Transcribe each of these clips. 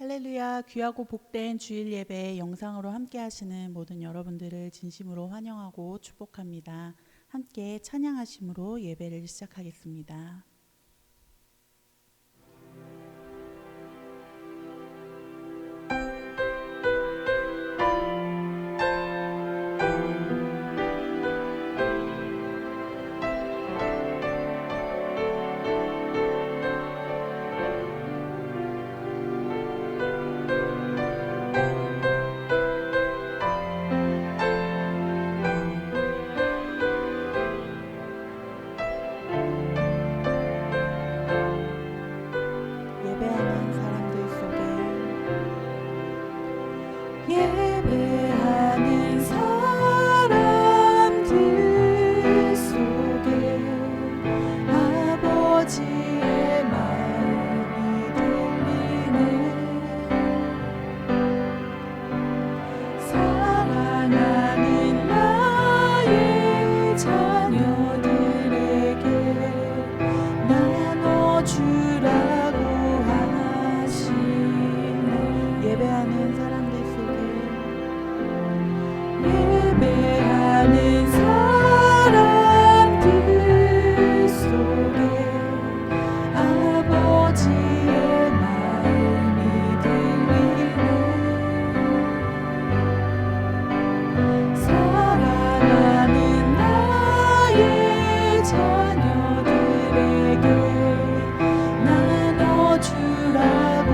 할렐루야. 귀하고 복된 주일 예배 영상으로 함께 하시는 모든 여러분들을 진심으로 환영하고 축복합니다. 함께 찬양하심으로 예배를 시작하겠습니다. 예배하는 사람들 속에 예배하는 사람들 속에 아버지의 마음이 들리네. 사랑하는 나의 자녀들에게 나눠주라고 예배하는 사람들 속에 예배하는 사람들 속에 아버지의 마음이 들리네. 사랑하는 나의 자녀들에게 나눠주라고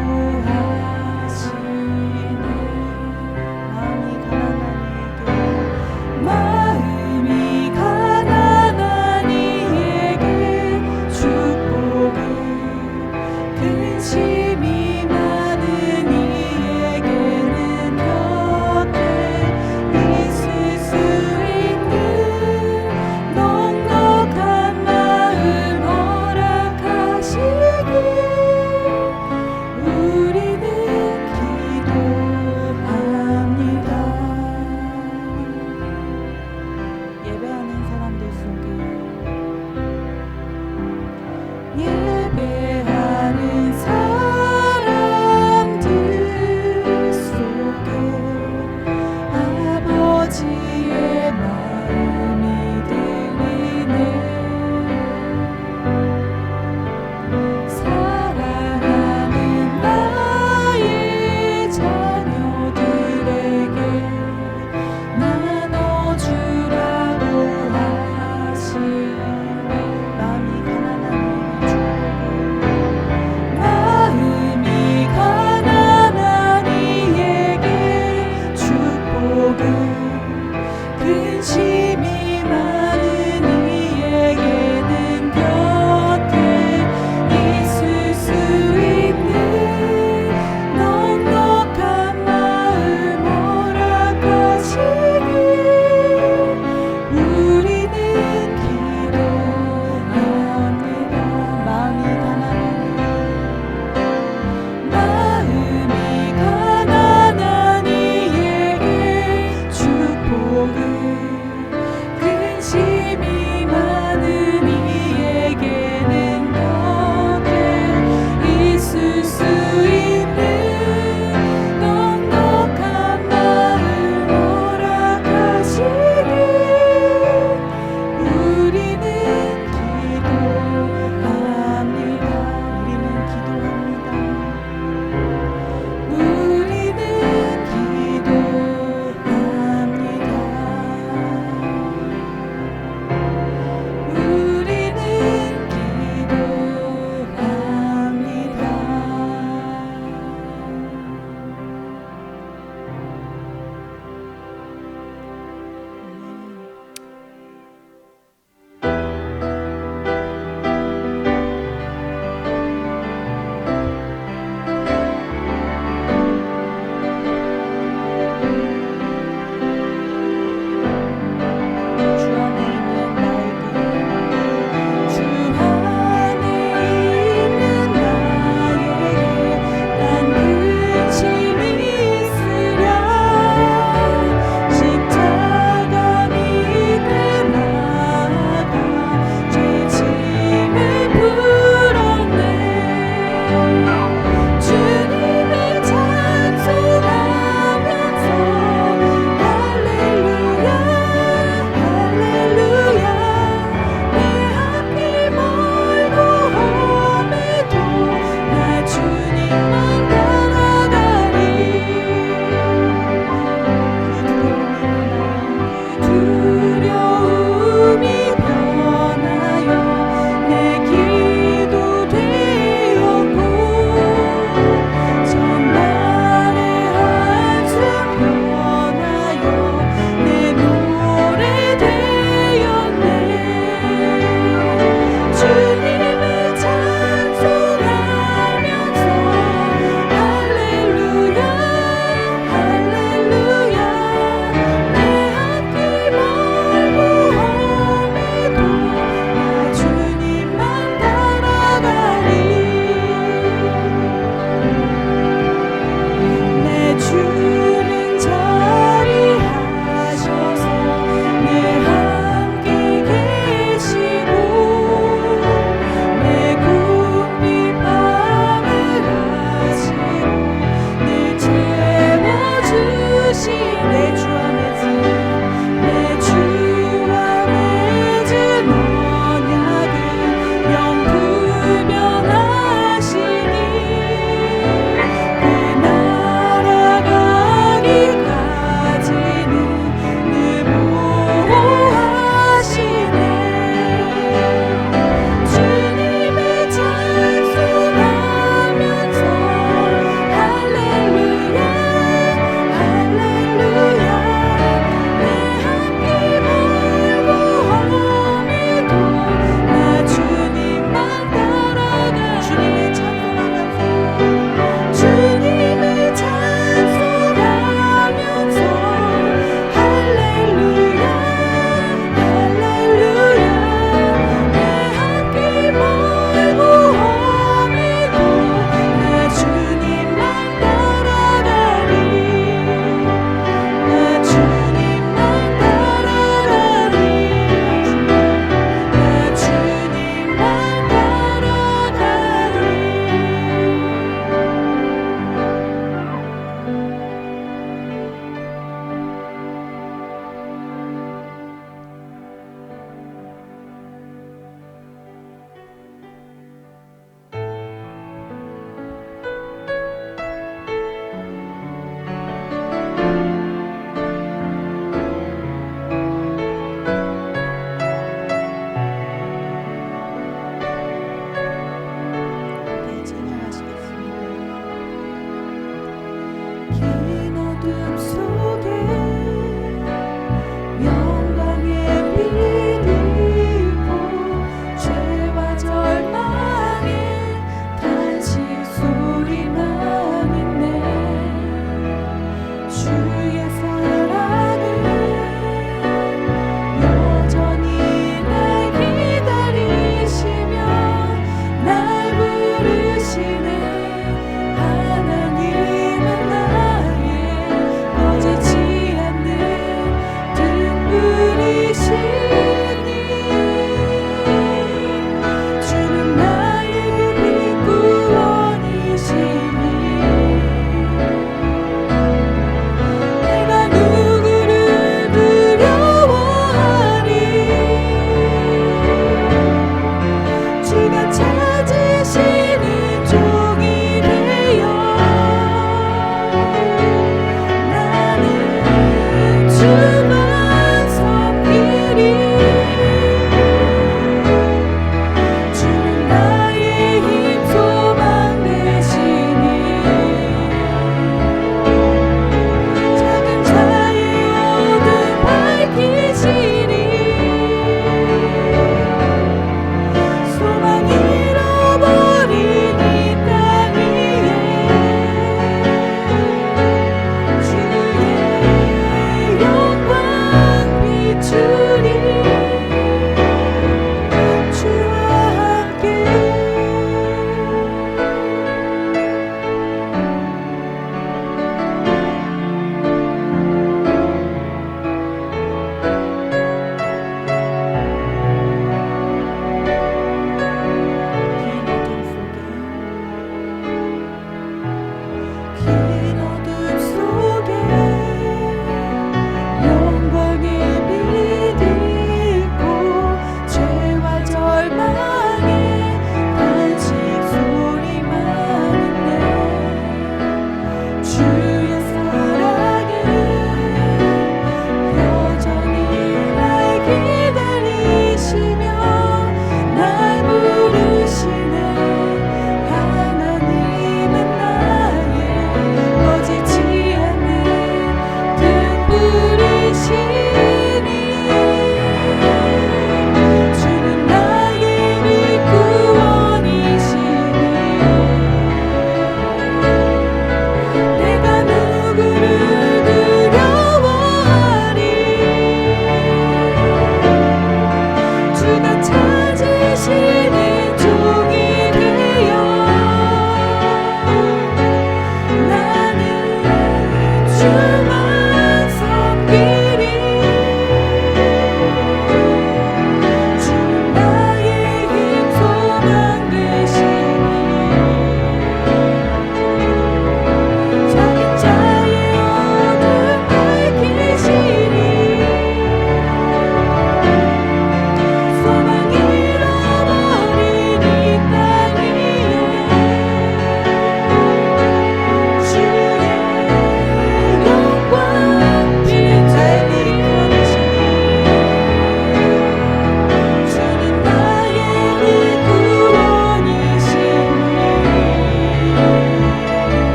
마음이 가난한 이에게 축복을, 근심이 많은 이에게는 곁에 있을 수 있는 넉넉한 마음 허락하시길 우리는 기도합니다. 예배하는 사람들 속에 예배하는 사람들 속에 아버지의 마음이 들리네. 사랑하는 나의 자녀들에게 나눠주라고 하시네. 마음이 가난한 이에게 축복을, 근심이 많은 이에게는 곁에 있을 수 있는 넉넉한 마음 허락하시길 우리는 기도합니다. 마음이 가난한 이에게 축복을,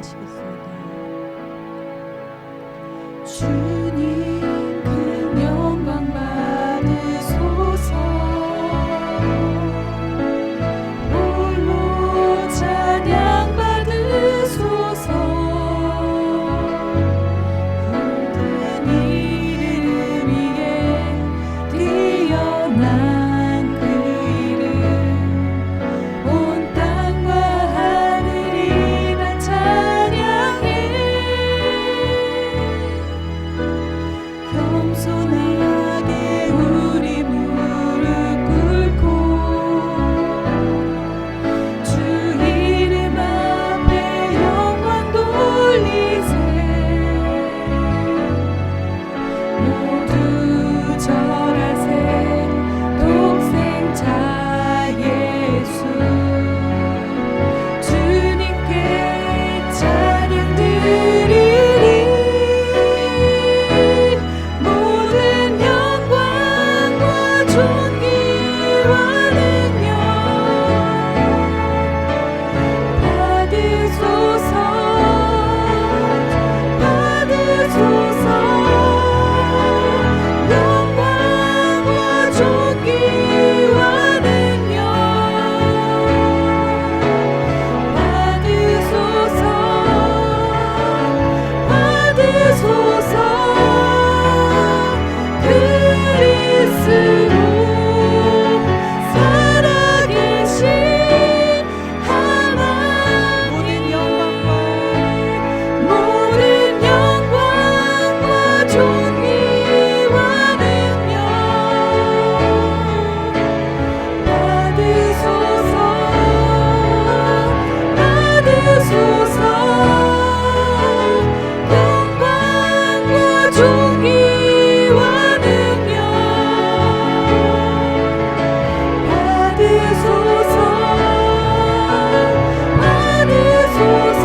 기도하시겠습니다. 주님 큰 영광 받으소서. 홀로 찬양 받으소서. 모든 이름 위에 뛰어난 그 이름, 온 땅과 하늘이 다 찬양해. 겸손하게 우리 무릎 꿇고 주 이름 앞에 영광 돌리세. 모두 절하세. 독생자 예수 주님께 찬양 드리리. 모든 영광과 존귀와 능력 받으소서. 받으소서. 영광과 존귀와 능력 받으소서. 받으소서. 그리스도 살아계신 하나님, 모든 영광과 존귀와 능력 받으소서. 받으소서. 영광과 존귀와 능력 받으소서. 받으소서.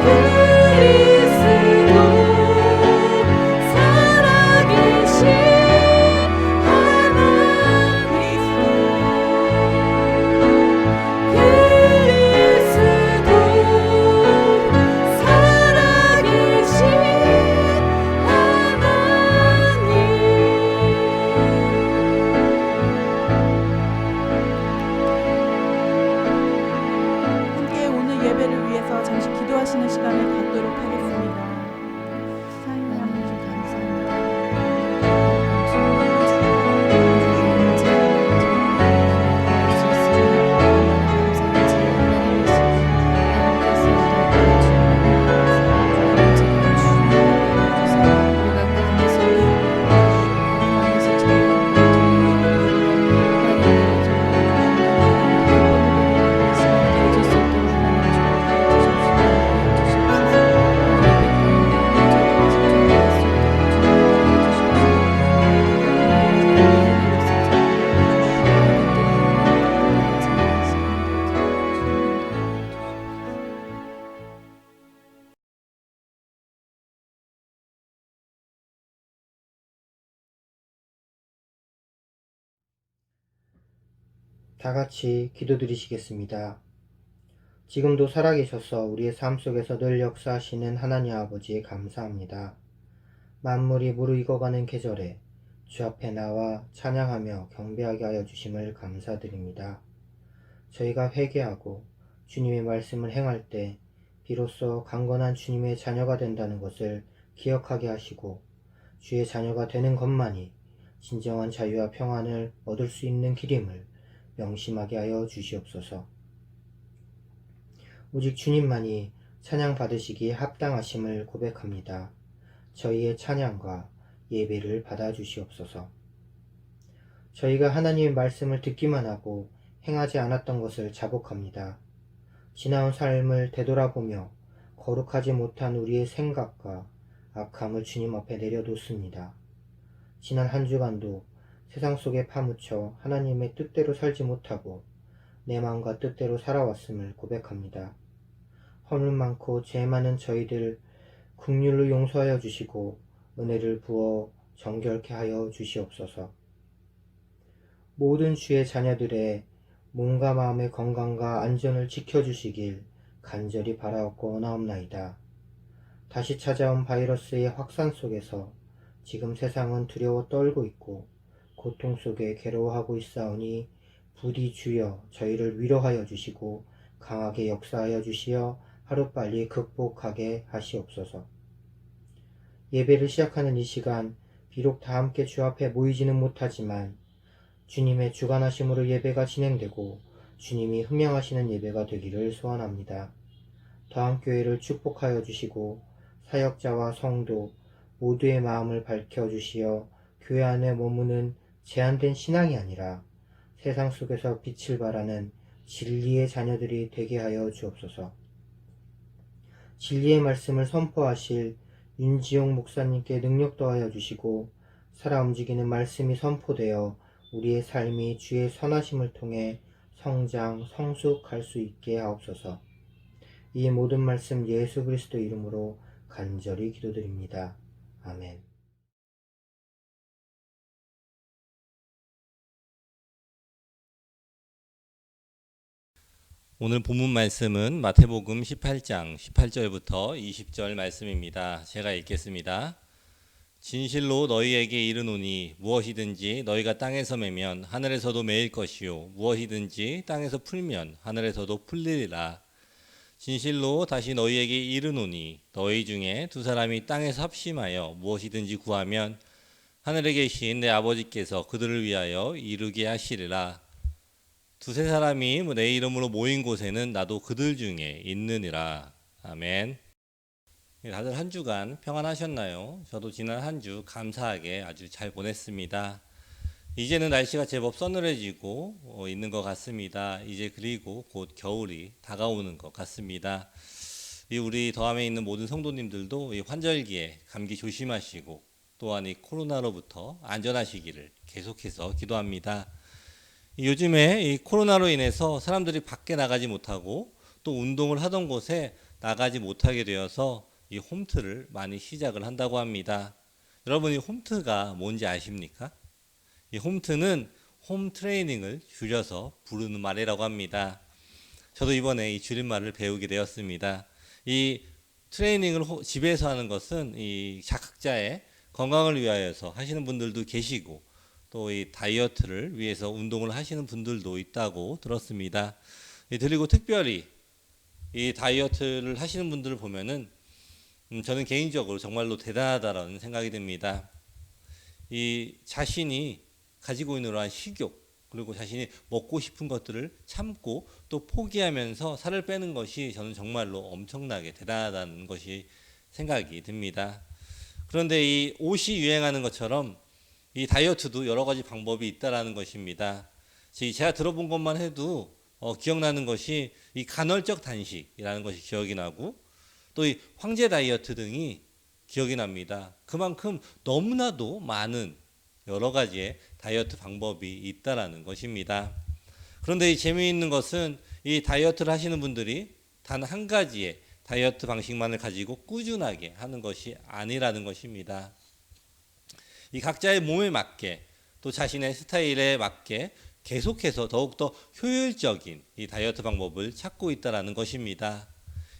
그리스도 살아계신 하나님, 그리스도 살아계신 함께 오늘 예배를 위해서 잠시 기도하시는 시간을 갖도록 하겠습니다. 사랑하는 하나님 감사합니다. 다 같이 기도드리시겠습니다. 지금도 살아계셔서 우리의 삶 속에서 늘 역사하시는 하나님 아버지 감사합니다. 만물이 무르익어가는 계절에 주 앞에 나와 찬양하며 경배하게 하여 주심을 감사드립니다. 저희가 회개하고 주님의 말씀을 행할 때 비로소 강건한 주님의 자녀가 된다는 것을 기억하게 하시고 주의 자녀가 되는 것만이 진정한 자유와 평안을 얻을 수 있는 길임을 명심하게 하여 주시옵소서. 오직 주님만이 찬양 받으시기에 합당하심을 고백합니다. 저희의 찬양과 예배를 받아 주시옵소서. 저희가 하나님의 말씀을 듣기만 하고 행하지 않았던 것을 자복합니다. 지나온 삶을 되돌아보며 거룩하지 못한 우리의 생각과 악함을 주님 앞에 내려놓습니다. 지난 한 주간도 세상 속에 파묻혀 하나님의 뜻대로 살지 못하고 내 마음과 뜻대로 살아왔음을 고백합니다. 허물 많고 죄 많은 저희들 긍휼로 용서하여 주시고 은혜를 부어 정결케 하여 주시옵소서. 모든 주의 자녀들의 몸과 마음의 건강과 안전을 지켜주시길 간절히 바라옵고 원하옵나이다. 다시 찾아온 바이러스의 확산 속에서 지금 세상은 두려워 떨고 있고 고통 속에 괴로워하고 있사오니 부디 주여 저희를 위로하여 주시고 강하게 역사하여 주시어 하루빨리 극복하게 하시옵소서. 예배를 시작하는 이 시간 비록 다 함께 주 앞에 모이지는 못하지만 주님의 주관하심으로 예배가 진행되고 주님이 흠양하시는 예배가 되기를 소원합니다. 더한교회를 축복하여 주시고 사역자와 성도 모두의 마음을 밝혀주시어 교회 안에 머무는 제한된 신앙이 아니라 세상 속에서 빛을 발하는 진리의 자녀들이 되게 하여 주옵소서. 진리의 말씀을 선포하실 윤지용 목사님께 능력 더하여 주시고 살아 움직이는 말씀이 선포되어 우리의 삶이 주의 선하심을 통해 성장, 성숙할 수 있게 하옵소서. 이 모든 말씀 예수 그리스도 이름으로 간절히 기도드립니다. 아멘. 오늘 본문 말씀은 마태복음 18장 18절부터 20절 말씀입니다. 제가 읽겠습니다. 진실로 너희에게 이르노니 무엇이든지 너희가 땅에서 매면 하늘에서도 매일 것이요 무엇이든지 땅에서 풀면 하늘에서도 풀리리라. 진실로 다시 너희에게 이르노니 너희 중에 두 사람이 땅에서 합심하여 무엇이든지 구하면 하늘에 계신 내 아버지께서 그들을 위하여 이루게 하시리라. 두세 사람이 내 이름으로 모인 곳에는 나도 그들 중에 있느니라. 아멘. 다들 한 주간 평안하셨나요? 저도 지난 한 주 감사하게 아주 잘 보냈습니다. 이제는 날씨가 제법 서늘해지고 있는 것 같습니다. 이제 그리고 곧 겨울이 다가오는 것 같습니다. 우리 더함에 있는 모든 성도님들도 이 환절기에 감기 조심하시고 또한 이 코로나로부터 안전하시기를 계속해서 기도합니다. 요즘에 이 코로나로 인해서 사람들이 밖에 나가지 못하고 또 운동을 하던 곳에 나가지 못하게 되어서 이 홈트를 많이 시작을 한다고 합니다. 여러분 이 홈트가 뭔지 아십니까? 이 홈트는 홈 트레이닝을 줄여서 부르는 말이라고 합니다. 저도 이번에 이 줄임말을 배우게 되었습니다. 이 트레이닝을 집에서 하는 것은 이 각자의 건강을 위하여서 하시는 분들도 계시고 또 이 다이어트를 위해서 운동을 하시는 분들도 있다고 들었습니다. 그리고 특별히 이 다이어트를 하시는 분들을 보면은 저는 개인적으로 정말로 대단하다라는 생각이 듭니다. 이 자신이 가지고 있는 그러한 식욕 그리고 자신이 먹고 싶은 것들을 참고 또 포기하면서 살을 빼는 것이 저는 정말로 엄청나게 대단하다는 것이 생각이 듭니다. 그런데 이 옷이 유행하는 것처럼 이 다이어트도 여러 가지 방법이 있다라는 것입니다. 제가 들어본 것만 해도 기억나는 것이 이 간헐적 단식이라는 것이 기억이 나고 또 이 황제 다이어트 등이 기억이 납니다. 그만큼 너무나도 많은 여러 가지의 다이어트 방법이 있다라는 것입니다. 그런데 이 재미있는 것은 이 다이어트를 하시는 분들이 단 한 가지의 다이어트 방식만을 가지고 꾸준하게 하는 것이 아니라는 것입니다. 이 각자의 몸에 맞게 또 자신의 스타일에 맞게 계속해서 더욱더 효율적인 이 다이어트 방법을 찾고 있다라는 것입니다.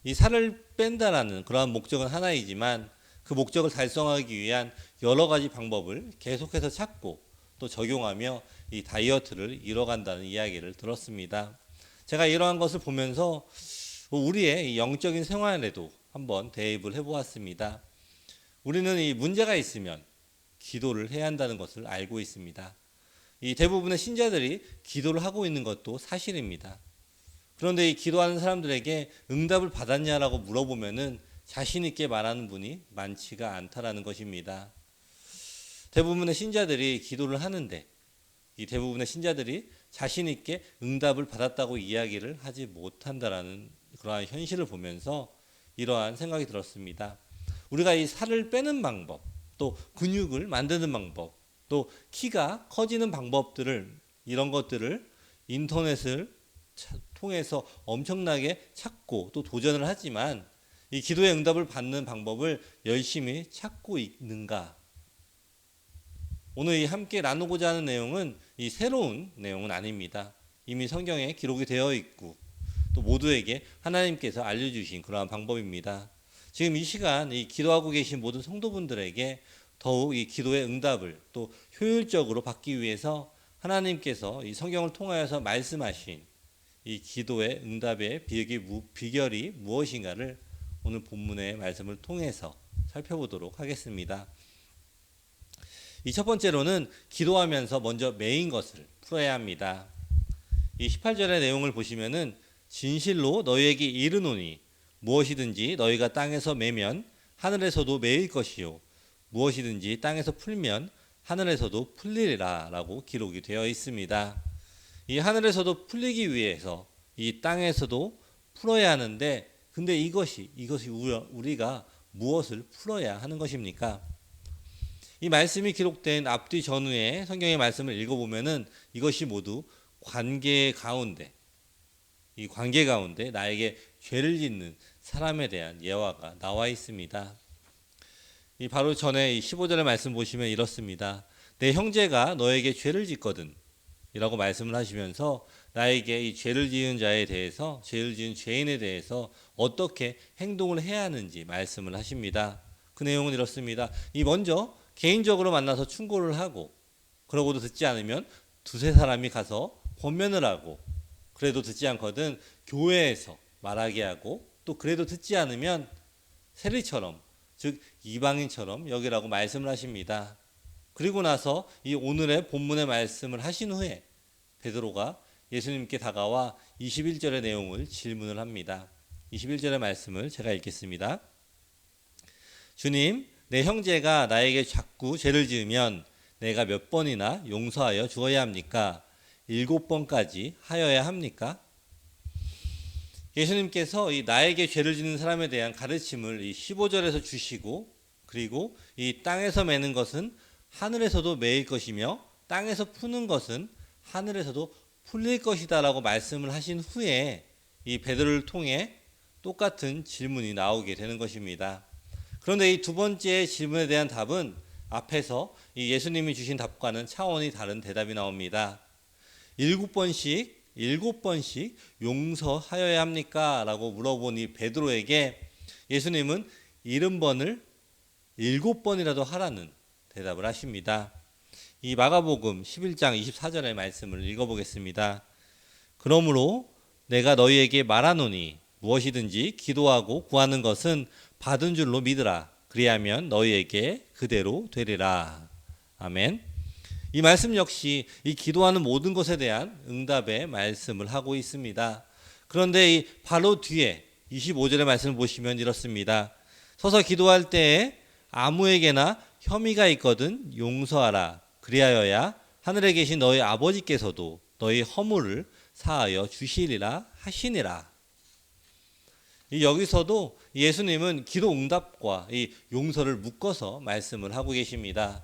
이 살을 뺀다라는 그러한 목적은 하나이지만 그 목적을 달성하기 위한 여러 가지 방법을 계속해서 찾고 또 적용하며 이 다이어트를 이뤄간다는 이야기를 들었습니다. 제가 이러한 것을 보면서 우리의 이 영적인 생활에도 한번 대입을 해보았습니다. 우리는 이 문제가 있으면 기도를 해야 한다는 것을 알고 있습니다. 이 대부분의 신자들이 기도를 하고 있는 것도 사실입니다. 그런데 이 기도하는 사람들에게 응답을 받았냐라고 물어보면은 자신 있게 말하는 분이 많지가 않다라는 것입니다. 대부분의 신자들이 기도를 하는데 이 대부분의 신자들이 자신 있게 응답을 받았다고 이야기를 하지 못한다라는 그러한 현실을 보면서 이러한 생각이 들었습니다. 우리가 이 살을 빼는 방법 또 근육을 만드는 방법, 또 키가 커지는 방법들을 이런 것들을 인터넷을 통해서 엄청나게 찾고 또 도전을 하지만 이 기도의 응답을 받는 방법을 열심히 찾고 있는가? 오늘 이 함께 나누고자 하는 내용은 이 새로운 내용은 아닙니다. 이미 성경에 기록이 되어 있고 또 모두에게 하나님께서 알려주신 그러한 방법입니다. 지금 이 시간 이 기도하고 계신 모든 성도분들에게 더욱 이 기도의 응답을 또 효율적으로 받기 위해서 하나님께서 이 성경을 통하여서 말씀하신 이 기도의 응답의 비결이 무엇인가를 오늘 본문의 말씀을 통해서 살펴보도록 하겠습니다. 이 첫 번째로는 기도하면서 먼저 매인 것을 풀어야 합니다. 이 18절의 내용을 보시면은 진실로 너희에게 이르노니 무엇이든지 너희가 땅에서 매면 하늘에서도 매일 것이요 무엇이든지 땅에서 풀면 하늘에서도 풀리리라 라고 기록이 되어 있습니다. 이 하늘에서도 풀리기 위해서 이 땅에서도 풀어야 하는데 근데 이것이 우리가 무엇을 풀어야 하는 것입니까? 이 말씀이 기록된 앞뒤 전후의 성경의 말씀을 읽어보면은 이것이 모두 이 관계 가운데 나에게 죄를 짓는 사람에 대한 예화가 나와 있습니다. 이 바로 전에 15절의 말씀 보시면 이렇습니다. 내 형제가 너에게 죄를 짓거든 이라고 말씀을 하시면서 나에게 이 죄를 지은 자에 대해서 죄를 지은 죄인에 대해서 어떻게 행동을 해야 하는지 말씀을 하십니다. 그 내용은 이렇습니다. 이 먼저 개인적으로 만나서 충고를 하고 그러고도 듣지 않으면 두세 사람이 가서 권면을 하고 그래도 듣지 않거든 교회에서 말하게 하고 또 그래도 듣지 않으면 세리처럼 즉 이방인처럼 여기라고 말씀을 하십니다. 그리고 나서 이 오늘의 본문의 말씀을 하신 후에 베드로가 예수님께 다가와 21절의 내용을 질문을 합니다. 21절의 말씀을 제가 읽겠습니다. 주님, 내 형제가 나에게 자꾸 죄를 지으면 내가 몇 번이나 용서하여 주어야 합니까? 7번까지 하여야 합니까? 예수님께서 이 나에게 죄를 짓는 사람에 대한 가르침을 이 15절에서 주시고 그리고 이 땅에서 매는 것은 하늘에서도 매일 것이며 땅에서 푸는 것은 하늘에서도 풀릴 것이다라고 말씀을 하신 후에 이 베드로를 통해 똑같은 질문이 나오게 되는 것입니다. 그런데 이 두 번째 질문에 대한 답은 앞에서 이 예수님이 주신 답과는 차원이 다른 대답이 나옵니다. 7번씩 용서하여야 합니까? 라고 물어본 이 베드로에게 예수님은 70번을 7번이라도 하라는 대답을 하십니다. 이 마가복음 11장 24절의 말씀을 읽어보겠습니다. 그러므로 내가 너희에게 말하노니 무엇이든지 기도하고 구하는 것은 받은 줄로 믿으라. 그리하면 너희에게 그대로 되리라. 아멘. 이 말씀 역시 이 기도하는 모든 것에 대한 응답의 말씀을 하고 있습니다. 그런데 이 바로 뒤에 25절의 말씀을 보시면 이렇습니다. 서서 기도할 때에 아무에게나 혐의가 있거든 용서하라. 그리하여야 하늘에 계신 너희 아버지께서도 너희 허물을 사하여 주시리라 하시니라. 여기서도 예수님은 기도 응답과 이 용서를 묶어서 말씀을 하고 계십니다.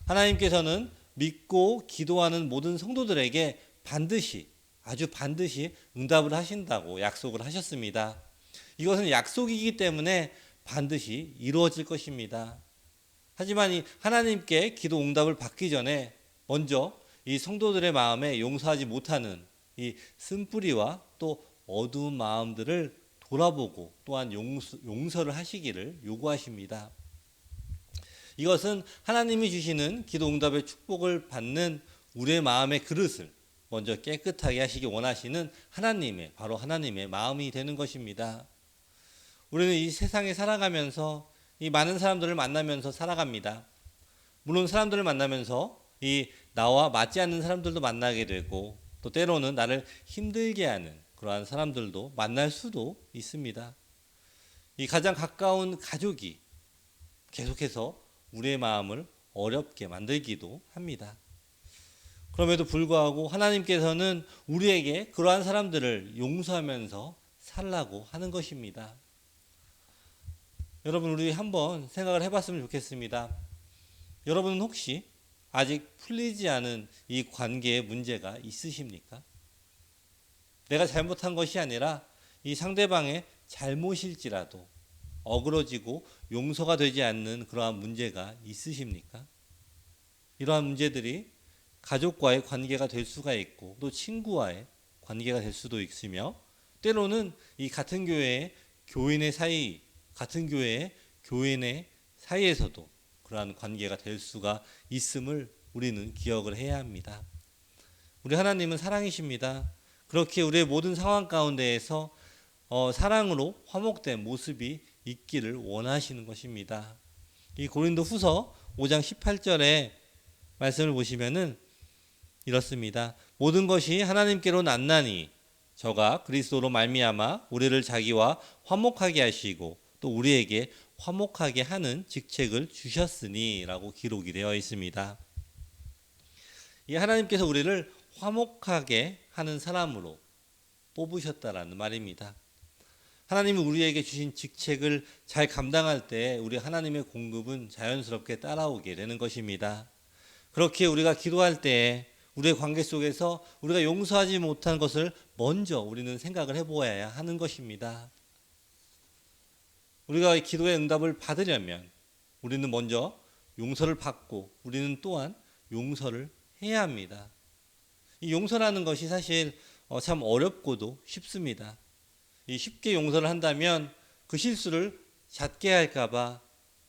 하나님께서는 믿고 기도하는 모든 성도들에게 아주 반드시 응답을 하신다고 약속을 하셨습니다. 이것은 약속이기 때문에 반드시 이루어질 것입니다. 하지만 이 하나님께 기도 응답을 받기 전에 먼저 이 성도들의 마음에 용서하지 못하는 이 쓴뿌리와 또 어두운 마음들을 돌아보고 또한 용서를 하시기를 요구하십니다. 이것은 하나님이 주시는 기도 응답의 축복을 받는 우리의 마음의 그릇을 먼저 깨끗하게 하시기 원하시는 바로 하나님의 마음이 되는 것입니다. 우리는 이 세상에 살아가면서 이 많은 사람들을 만나면서 살아갑니다. 물론 사람들을 만나면서 이 나와 맞지 않는 사람들도 만나게 되고 또 때로는 나를 힘들게 하는 그러한 사람들도 만날 수도 있습니다. 이 가장 가까운 가족이 계속해서 우리의 마음을 어렵게 만들기도 합니다. 그럼에도 불구하고 하나님께서는 우리에게 그러한 사람들을 용서하면서 살라고 하는 것입니다. 여러분, 우리 한번 생각을 해봤으면 좋겠습니다. 여러분은 혹시 아직 풀리지 않은 이 관계에 문제가 있으십니까? 내가 잘못한 것이 아니라 이 상대방의 잘못일지라도 어그러지고 용서가 되지 않는 그러한 문제가 있으십니까? 이러한 문제들이 가족과의 관계가 될 수가 있고 또 친구와의 관계가 될 수도 있으며 때로는 이 같은 교회의 교인의 사이, 같은 교회의 교인의 사이에서도 그러한 관계가 될 수가 있음을 우리는 기억을 해야 합니다. 우리 하나님은 사랑이십니다. 그렇게 우리의 모든 상황 가운데에서 사랑으로 화목된 모습이 있기를 원하시는 것입니다. 이 고린도 후서 5장 18절의 말씀을 보시면은 이렇습니다. 모든 것이 하나님께로 났나니 저가 그리스도로 말미암아 우리를 자기와 화목하게 하시고 또 우리에게 화목하게 하는 직책을 주셨으니 라고 기록이 되어 있습니다. 이 하나님께서 우리를 화목하게 하는 사람으로 뽑으셨다라는 말입니다. 하나님이 우리에게 주신 직책을 잘 감당할 때 우리 하나님의 공급은 자연스럽게 따라오게 되는 것입니다. 그렇게 우리가 기도할 때 우리의 관계 속에서 우리가 용서하지 못한 것을 먼저 우리는 생각을 해보아야 하는 것입니다. 우리가 기도의 응답을 받으려면 우리는 먼저 용서를 받고 우리는 또한 용서를 해야 합니다. 이 용서라는 것이 사실 참 어렵고도 쉽습니다. 이 쉽게 용서를 한다면 그 실수를 잦게 할까봐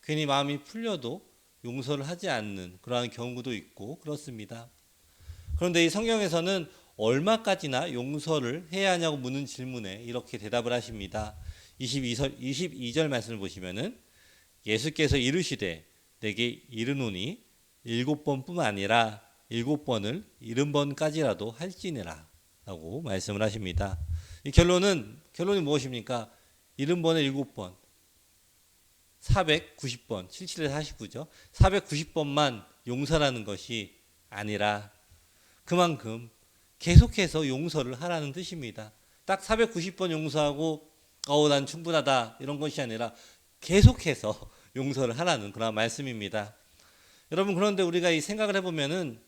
괜히 마음이 풀려도 용서를 하지 않는 그러한 경우도 있고 그렇습니다. 그런데 이 성경에서는 얼마까지나 용서를 해야 하냐고 묻는 질문에 이렇게 대답을 하십니다. 22절 말씀을 보시면은 예수께서 이르시되 내게 이르노니 7번뿐만 아니라 7번을 70번까지라도 할지니라 라고 말씀을 하십니다. 이 결론이 무엇입니까? 70번에 7번 490번 77에서 49죠. 490번만 용서라는 것이 아니라 그만큼 계속해서 용서를 하라는 뜻입니다. 딱 490번 용서하고 난 충분하다 이런 것이 아니라 계속해서 용서를 하라는 그런 말씀입니다. 여러분 그런데 우리가 이 생각을 해보면은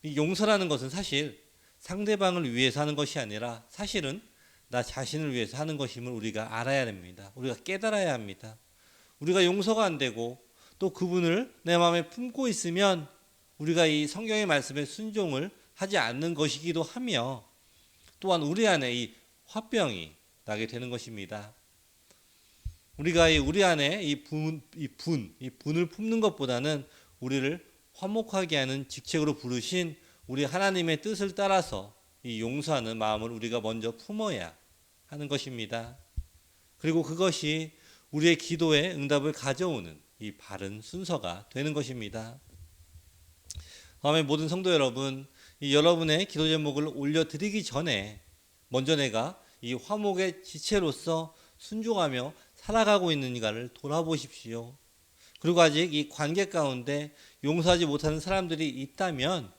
이 용서라는 것은 사실 상대방을 위해서 하는 것이 아니라 사실은 나 자신을 위해서 하는 것임을 우리가 알아야 됩니다. 우리가 깨달아야 합니다. 우리가 용서가 안 되고 또 그분을 내 마음에 품고 있으면 우리가 이 성경의 말씀에 순종을 하지 않는 것이기도 하며 또한 우리 안에 이 화병이 나게 되는 것입니다. 우리가 우리 안에 이 분을 품는 것보다는 우리를 화목하게 하는 직책으로 부르신 우리 하나님의 뜻을 따라서 이 용서하는 마음을 우리가 먼저 품어야 하는 것입니다. 그리고 그것이 우리의 기도의 응답을 가져오는 이 바른 순서가 되는 것입니다. 다음에 모든 성도 여러분, 이 여러분의 기도 제목을 올려드리기 전에 먼저 내가 이 화목의 지체로서 순종하며 살아가고 있는가를 돌아보십시오. 그리고 아직 이 관계 가운데 용서하지 못하는 사람들이 있다면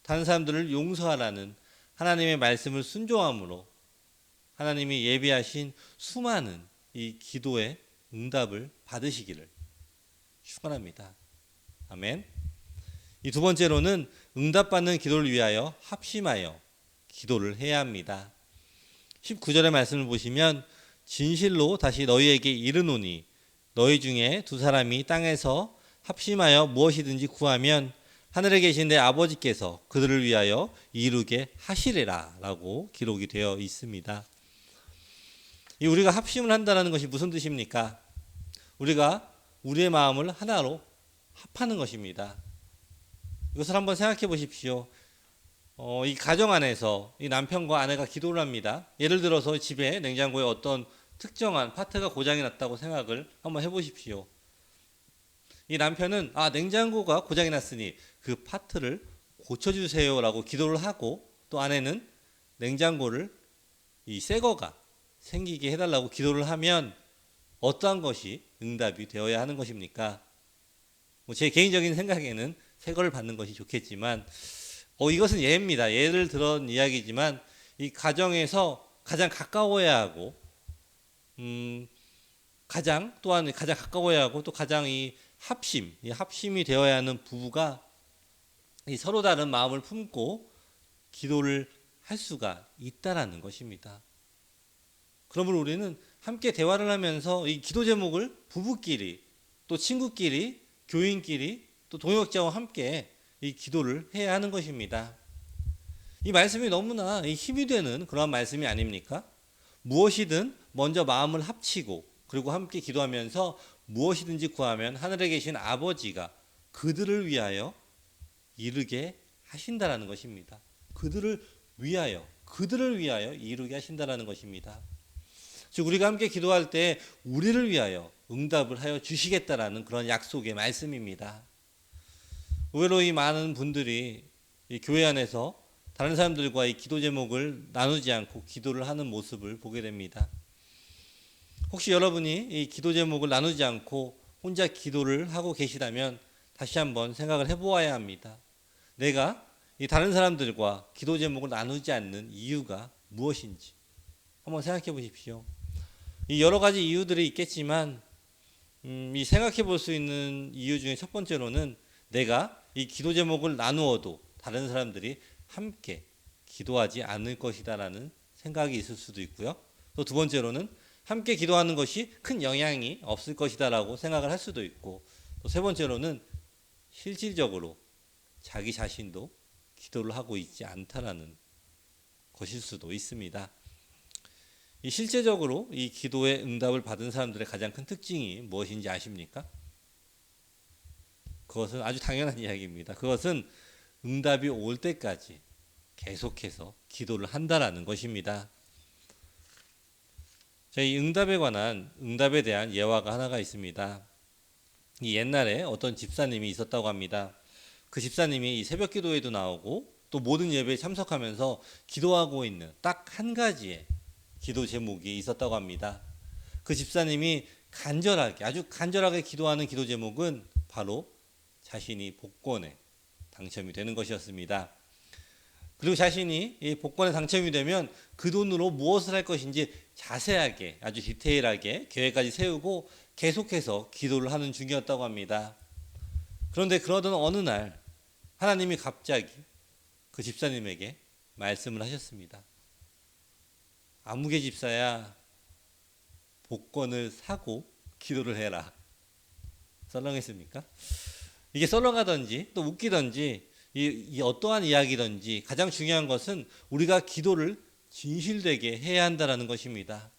다른 사람들을 용서하라는 하나님의 말씀을 순종함으로 하나님이 예비하신 수많은 이 기도의 응답을 받으시기를 축원합니다. 아멘. 이 두 번째로는 응답받는 기도를 위하여 합심하여 기도를 해야 합니다. 19절의 말씀을 보시면 진실로 다시 너희에게 이르노니 너희 중에 두 사람이 땅에서 합심하여 무엇이든지 구하면 하늘에 계신 내 아버지께서 그들을 위하여 이루게 하시리라 라고 기록이 되어 있습니다. 우리가 합심을 한다는 것이 무슨 뜻입니까? 우리가 우리의 마음을 하나로 합하는 것입니다. 이것을 한번 생각해 보십시오. 이 가정 안에서 이 남편과 아내가 기도를 합니다. 예를 들어서 집에 냉장고에 어떤 특정한 파트가 고장이 났다고 생각을 한번 해보십시오. 이 남편은 냉장고가 고장이 났으니 그 파트를 고쳐주세요라고 기도를 하고 또 아내는 냉장고를 이 새 거가 생기게 해달라고 기도를 하면 어떠한 것이 응답이 되어야 하는 것입니까? 제 개인적인 생각에는 새 거를 받는 것이 좋겠지만 이것은 예입니다. 예를 들은 이야기지만 이 가정에서 가장 가까워야 하고 가장 가까워야 하고 또 가장 이 합심이 되어야 하는 부부가 이 서로 다른 마음을 품고 기도를 할 수가 있다라는 것입니다. 그러므로 우리는 함께 대화를 하면서 이 기도 제목을 부부끼리 또 친구끼리 교인끼리 또 동역자와 함께 이 기도를 해야 하는 것입니다. 이 말씀이 너무나 힘이 되는 그런 말씀이 아닙니까? 무엇이든 먼저 마음을 합치고 그리고 함께 기도하면서 무엇이든지 구하면 하늘에 계신 아버지가 그들을 위하여 이루게 하신다라는 것입니다. 그들을 위하여 이루게 하신다라는 것입니다. 즉 우리가 함께 기도할 때 우리를 위하여 응답을 하여 주시겠다라는 그런 약속의 말씀입니다. 의외로 이 많은 분들이 이 교회 안에서 다른 사람들과 이 기도 제목을 나누지 않고 기도를 하는 모습을 보게 됩니다. 혹시 여러분이 이 기도 제목을 나누지 않고 혼자 기도를 하고 계시다면 다시 한번 생각을 해보아야 합니다. 내가 이 다른 사람들과 기도 제목을 나누지 않는 이유가 무엇인지 한번 생각해 보십시오. 이 여러 가지 이유들이 있겠지만 이 생각해 볼 수 있는 이유 중에 첫 번째로는 내가 이 기도 제목을 나누어도 다른 사람들이 함께 기도하지 않을 것이다라는 생각이 있을 수도 있고요. 또 두 번째로는 함께 기도하는 것이 큰 영향이 없을 것이다라고 생각을 할 수도 있고, 또 세 번째로는 실질적으로 자기 자신도 기도를 하고 있지 않다라는 것일 수도 있습니다. 이 실제적으로 이 기도의 응답을 받은 사람들의 가장 큰 특징이 무엇인지 아십니까? 그것은 아주 당연한 이야기입니다. 그것은 응답이 올 때까지 계속해서 기도를 한다라는 것입니다. 이 응답에 대한 예화가 하나가 있습니다. 이 옛날에 어떤 집사님이 있었다고 합니다. 그 집사님이 이 새벽 기도에도 나오고 또 모든 예배에 참석하면서 기도하고 있는 딱 한 가지의 기도 제목이 있었다고 합니다. 그 집사님이 아주 간절하게 기도하는 기도 제목은 바로 자신이 복권에 당첨이 되는 것이었습니다. 그리고 자신이 이 복권에 당첨이 되면 그 돈으로 무엇을 할 것인지 자세하게 아주 디테일하게 계획까지 세우고 계속해서 기도를 하는 중이었다고 합니다. 그런데 그러던 어느 날 하나님이 갑자기 그 집사님에게 말씀을 하셨습니다. 아무개 집사야, 복권을 사고 기도를 해라. 썰렁했습니까? 이게 썰렁하든지 또 웃기든지 이 어떠한 이야기든지 가장 중요한 것은 우리가 기도를 진실되게 해야 한다는 것입니다.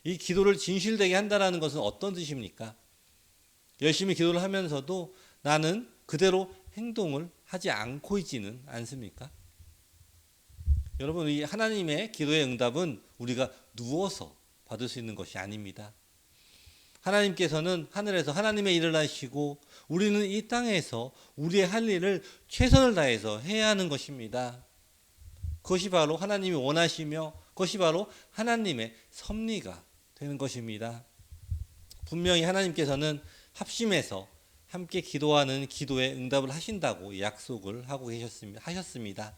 이 기도를 진실되게 한다는 것은 어떤 뜻입니까? 열심히 기도를 하면서도 나는 그대로 행동을 하지 않고 있지는 않습니까? 여러분, 이 하나님의 기도의 응답은 우리가 누워서 받을 수 있는 것이 아닙니다. 하나님께서는 하늘에서 하나님의 일을 하시고 우리는 이 땅에서 우리의 할 일을 최선을 다해서 해야 하는 것입니다. 그것이 바로 하나님이 원하시며 그것이 바로 하나님의 섭리가 되는 것입니다. 분명히 하나님께서는 합심해서 함께 기도하는 기도에 응답을 하신다고 약속을 하셨습니다.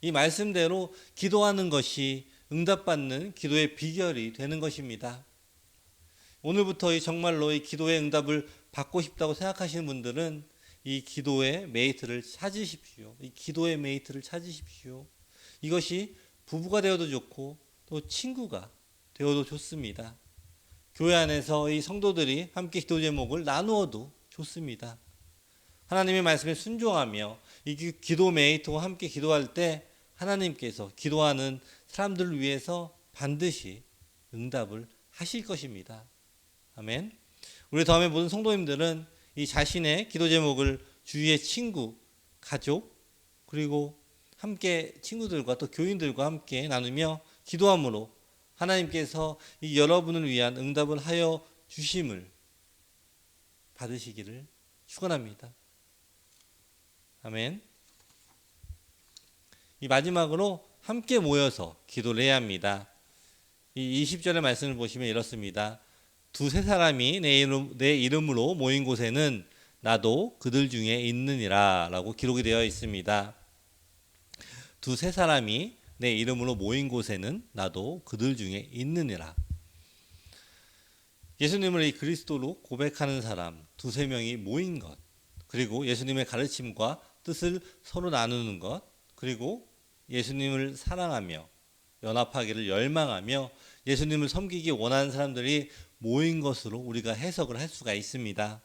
이 말씀대로 기도하는 것이 응답받는 기도의 비결이 되는 것입니다. 오늘부터 정말로 이 기도의 응답을 받고 싶다고 생각하시는 분들은 이 기도의 메이트를 찾으십시오. 이 기도의 메이트를 찾으십시오. 이것이 부부가 되어도 좋고 또 친구가 되어도 좋습니다. 교회 안에서 이 성도들이 함께 기도 제목을 나누어도 좋습니다. 하나님의 말씀에 순종하며 이 기도 메이트와 함께 기도할 때 하나님께서 기도하는 사람들을 위해서 반드시 응답을 하실 것입니다. 아멘. 우리 다음에 모든 성도님들은 이 자신의 기도 제목을 주위의 친구, 가족, 그리고 함께 친구들과 또 교인들과 함께 나누며 기도함으로 하나님께서 이 여러분을 위한 응답을 하여 주심을 받으시기를 축원합니다. 아멘. 이 마지막으로 함께 모여서 기도를 해야 합니다. 이 20절의 말씀을 보시면 이렇습니다. 두세 사람이 내 이름으로 모인 곳에는 나도 그들 중에 있느니라 라고 기록이 되어 있습니다. 두세 사람이 내 이름으로 모인 곳에는 나도 그들 중에 있느니라. 예수님을 이 그리스도로 고백하는 사람 두세 명이 모인 것, 그리고 예수님의 가르침과 뜻을 서로 나누는 것, 그리고 예수님을 사랑하며 연합하기를 열망하며 예수님을 섬기기 원하는 사람들이 모인 것으로 우리가 해석을 할 수가 있습니다.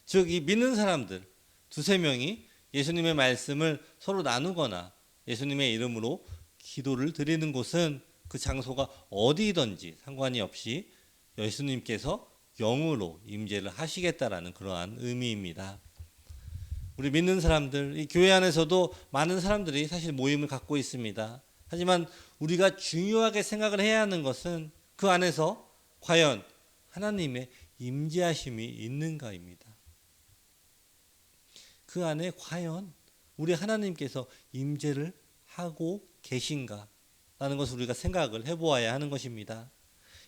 즉, 이 믿는 사람들 두세 명이 예수님의 말씀을 서로 나누거나 예수님의 이름으로 기도를 드리는 곳은 그 장소가 어디든지 상관이 없이 예수님께서 영으로 임재를 하시겠다라는 그러한 의미입니다. 우리 믿는 사람들, 이 교회 안에서도 많은 사람들이 사실 모임을 갖고 있습니다. 하지만 우리가 중요하게 생각을 해야 하는 것은 그 안에서 과연 하나님의 임재하심이 있는가입니다. 그 안에 과연 우리 하나님께서 임재를 하고 계신가라는 것을 우리가 생각을 해보아야 하는 것입니다.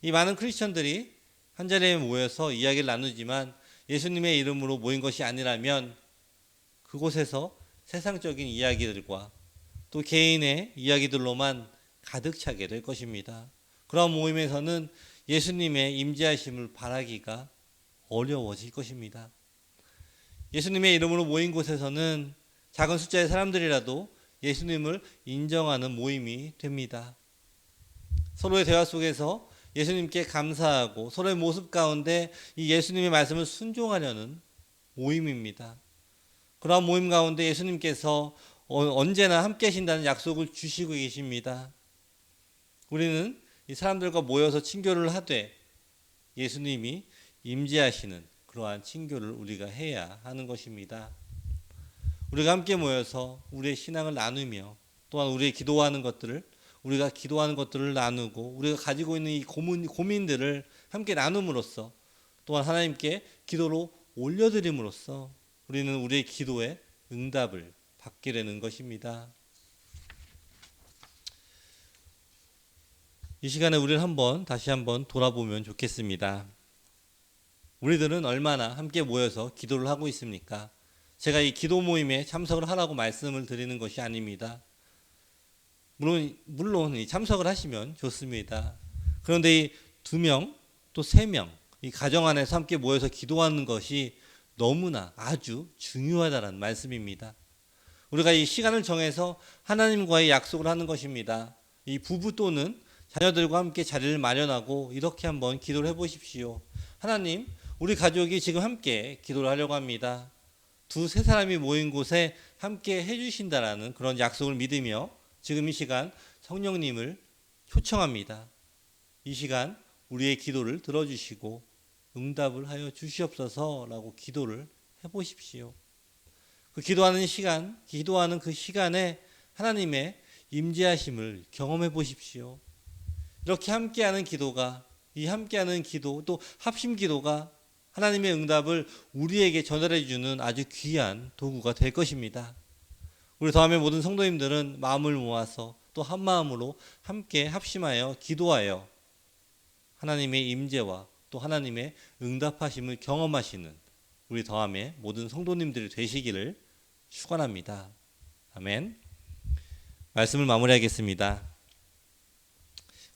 이 많은 크리스천들이 한자리에 모여서 이야기를 나누지만 예수님의 이름으로 모인 것이 아니라면 그곳에서 세상적인 이야기들과 또 개인의 이야기들로만 가득 차게 될 것입니다. 그런 모임에서는 예수님의 임재하심을 바라기가 어려워질 것입니다. 예수님의 이름으로 모인 곳에서는 작은 숫자의 사람들이라도 예수님을 인정하는 모임이 됩니다. 서로의 대화 속에서 예수님께 감사하고 서로의 모습 가운데 이 예수님의 말씀을 순종하려는 모임입니다. 그러한 모임 가운데 예수님께서 언제나 함께 하신다는 약속을 주시고 계십니다. 우리는 이 사람들과 모여서 친교를 하되 예수님이 임재하시는 그러한 친교를 우리가 해야 하는 것입니다. 우리가 함께 모여서 우리의 신앙을 나누며 또한 우리의 기도하는 것들을 우리가 기도하는 것들을 나누고 우리가 가지고 있는 이 고민들을 함께 나눔으로써 또한 하나님께 기도로 올려드림으로써 우리는 우리의 기도에 응답을 받게 되는 것입니다. 이 시간에 우리는 다시 한번 돌아보면 좋겠습니다. 우리들은 얼마나 함께 모여서 기도를 하고 있습니까? 제가 이 기도 모임에 참석을 하라고 말씀을 드리는 것이 아닙니다. 물론 이 참석을 하시면 좋습니다. 그런데 이 2명 또 3명 이 가정 안에서 함께 모여서 기도하는 것이 너무나 아주 중요하다는 말씀입니다. 우리가 이 시간을 정해서 하나님과의 약속을 하는 것입니다. 이 부부 또는 자녀들과 함께 자리를 마련하고 이렇게 한번 기도를 해보십시오. 하나님, 우리 가족이 지금 함께 기도를 하려고 합니다. 2-3 사람이 모인 곳에 함께 해주신다라는 그런 약속을 믿으며 지금 이 시간 성령님을 초청합니다. 이 시간 우리의 기도를 들어주시고 응답을 하여 주시옵소서라고 기도를 해보십시오. 그 기도하는 그 시간에 하나님의 임재하심을 경험해 보십시오. 이렇게 함께하는 기도가 이 함께하는 기도 또 합심 기도가 하나님의 응답을 우리에게 전달해 주는 아주 귀한 도구가 될 것입니다. 우리 더함의 모든 성도님들은 마음을 모아서 또 한 마음으로 함께 합심하여 기도하여 하나님의 임재와 또 하나님의 응답하심을 경험하시는 우리 더함의 모든 성도님들이 되시기를 축원합니다. 아멘. 말씀을 마무리하겠습니다.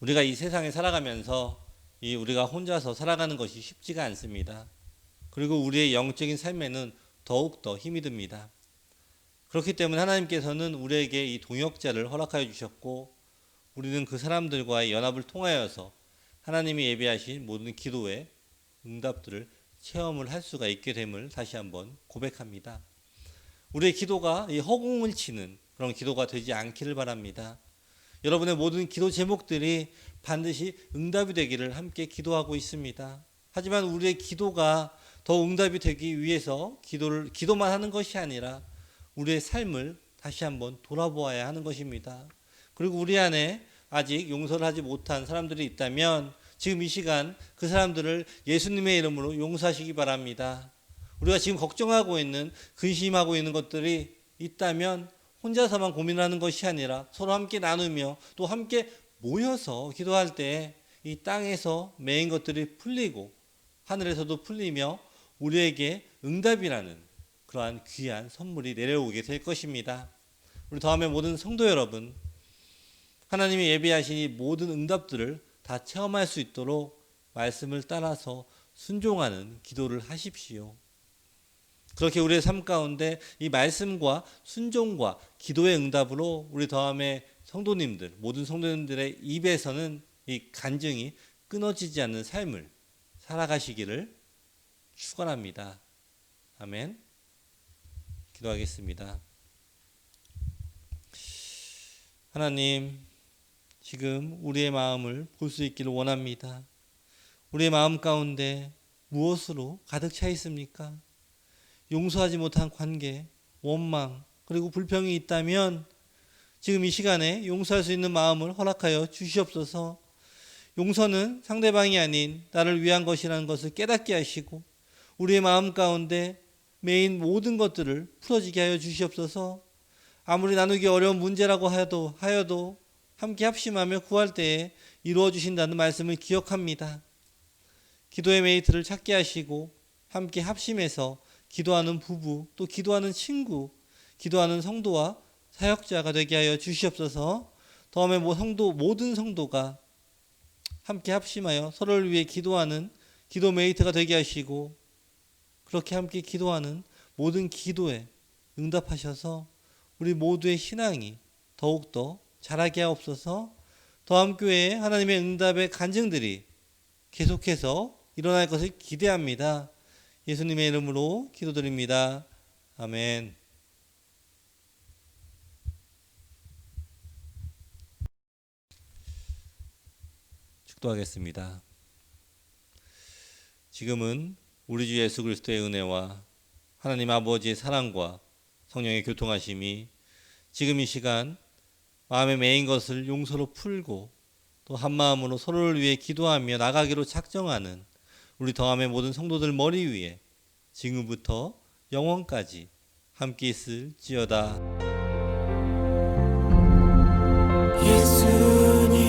우리가 이 세상에 살아가면서 우리가 혼자서 살아가는 것이 쉽지가 않습니다. 그리고 우리의 영적인 삶에는 더욱더 힘이 듭니다. 그렇기 때문에 하나님께서는 우리에게 이 동역자를 허락하여 주셨고 우리는 그 사람들과의 연합을 통하여서 하나님이 예비하신 모든 기도의 응답들을 체험을 할 수가 있게 됨을 다시 한번 고백합니다. 우리의 기도가 이 허공을 치는 그런 기도가 되지 않기를 바랍니다. 여러분의 모든 기도 제목들이 반드시 응답이 되기를 함께 기도하고 있습니다. 하지만 우리의 기도가 더 응답이 되기 위해서 기도만 하는 것이 아니라 우리의 삶을 다시 한번 돌아보아야 하는 것입니다. 그리고 우리 안에 아직 용서를 하지 못한 사람들이 있다면 지금 이 시간 그 사람들을 예수님의 이름으로 용서하시기 바랍니다. 우리가 지금 걱정하고 있는 근심하고 있는 것들이 있다면 혼자서만 고민하는 것이 아니라 서로 함께 나누며 또 함께 모여서 기도할 때 이 땅에서 매인 것들이 풀리고 하늘에서도 풀리며 우리에게 응답이라는 그러한 귀한 선물이 내려오게 될 것입니다. 우리 더함의 모든 성도 여러분, 하나님이 예비하신 이 모든 응답들을 다 체험할 수 있도록 말씀을 따라서 순종하는 기도를 하십시오. 그렇게 우리의 삶 가운데 이 말씀과 순종과 기도의 응답으로 우리 더함의 성도님들, 모든 성도님들의 입에서는 이 간증이 끊어지지 않는 삶을 살아가시기를 축원합니다. 아멘. 기도하겠습니다. 하나님, 지금 우리의 마음을 볼 수 있기를 원합니다. 우리의 마음 가운데 무엇으로 가득 차 있습니까? 용서하지 못한 관계, 원망, 그리고 불평이 있다면 지금 이 시간에 용서할 수 있는 마음을 허락하여 주시옵소서. 용서는 상대방이 아닌 나를 위한 것이라는 것을 깨닫게 하시고 우리의 마음 가운데 메인 모든 것들을 풀어지게 하여 주시옵소서. 아무리 나누기 어려운 문제라고 하여도 함께 합심하며 구할 때에 이루어 주신다는 말씀을 기억합니다. 기도의 메이트를 찾게 하시고 함께 합심해서 기도하는 부부, 또 기도하는 친구, 기도하는 성도와 사역자가 되게 하여 주시옵소서. 다음에 모든 성도가 함께 합심하여 서로를 위해 기도하는 기도 메이트가 되게 하시고 그렇게 함께 기도하는 모든 기도에 응답하셔서 우리 모두의 신앙이 더욱더 자라게 하옵소서. 더함교회에 하나님의 응답의 간증들이 계속해서 일어날 것을 기대합니다. 예수님의 이름으로 기도드립니다. 아멘. 축도하겠습니다. 지금은 우리 주 예수 그리스도의 은혜와 하나님 아버지의 사랑과 성령의 교통하심이 지금 이 시간 마음에 매인 것을 용서로 풀고 또 한마음으로 서로를 위해 기도하며 나가기로 작정하는 우리 더함의 모든 성도들 머리 위에 지금부터 영원까지 함께 있을지어다. 예수님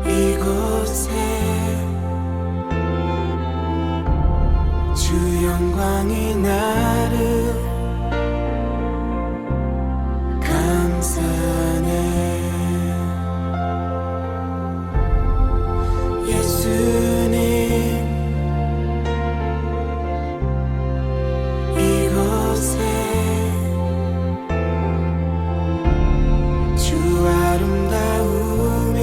이곳에 주 영광이 나를 감싸네. 예수님 이곳에 주 아름다움이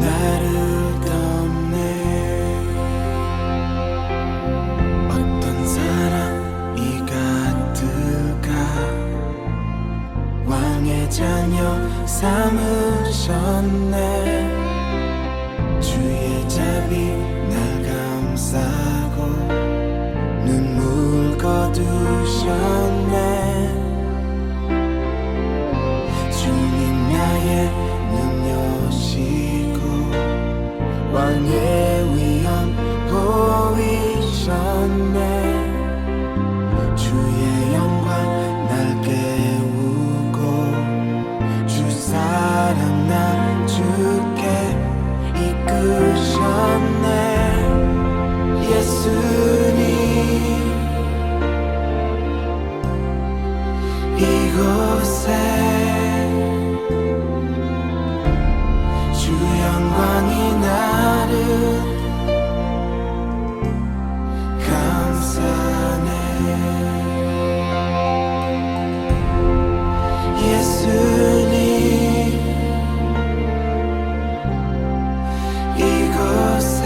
나를 덮네. 어떤 사람이 가득가 왕의 자녀 삼으셨네. 주의 잡이 날 감싸고 눈물 거두셨네. 주님 나의 눈 여시고 왕의 위엄 보이셨네. 주의 영광 날 깨우고 주 사랑 난 주께 이끄셨네. 예수님 이곳에 주 영광이 나를 감싸네. 예수님 이곳에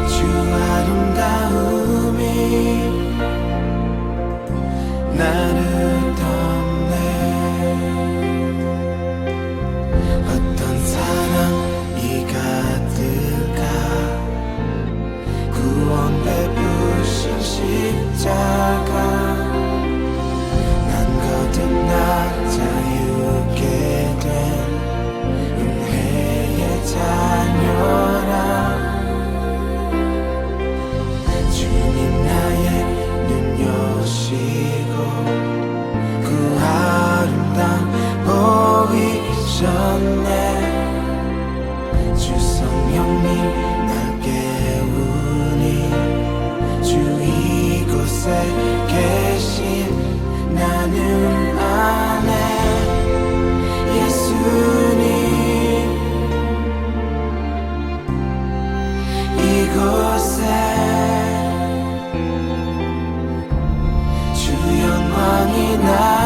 주 아름다움이 나를 덮네. 어떤 사랑이 가득가 구원 베푸신 십자가 난 거듭나 자유케 된 은혜의 자녀라. 주님 나의 눈 여시고 그 아름다움 보이셨네. 주 성령님 날 깨우니 주 이곳에 계신 나는 아네. 예수님 이곳에 주 영광이 나